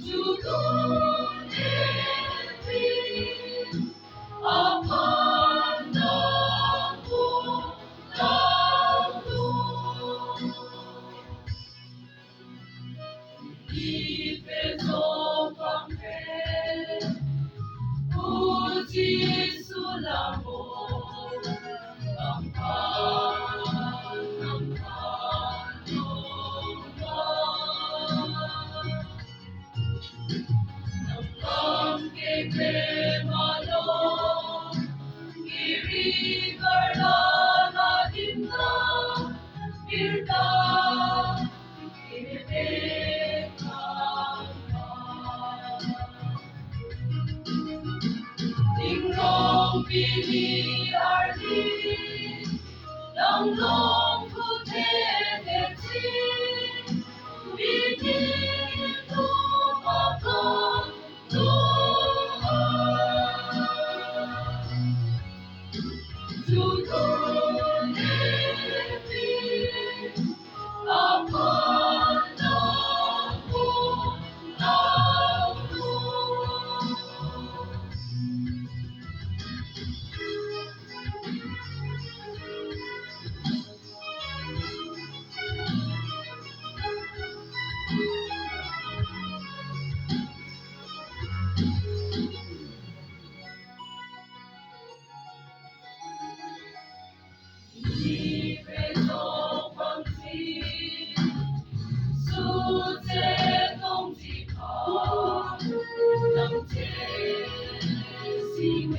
주님이 아팠나고 나도 입에서 방패 부지수라고 남판 남게 되마로 이리 걸라나긴다 일다 딩동비니 알리 랑롱 부대대지 비니 도마가 도아 주도네비 아파나고 나도 입에서 광시 수제 동지가 남제 심해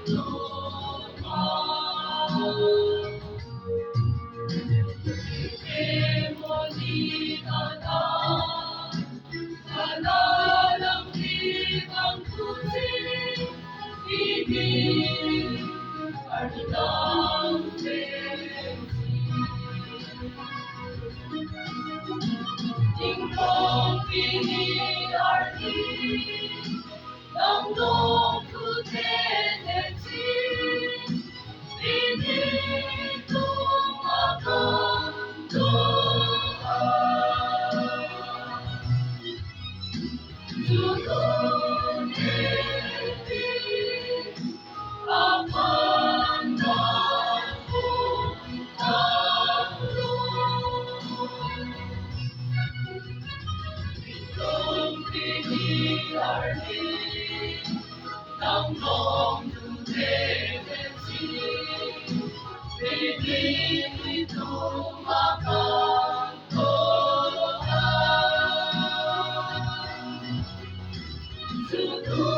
도마 대머리가 하나랑 비방 굳이 이미 아름다운 딩동비니 알리 낭동 부대내지 비니 도마가 도아 주도내비 아팠나고 나도 동비니 알리 낭롱 두대대지 비니 도마가 도아 주도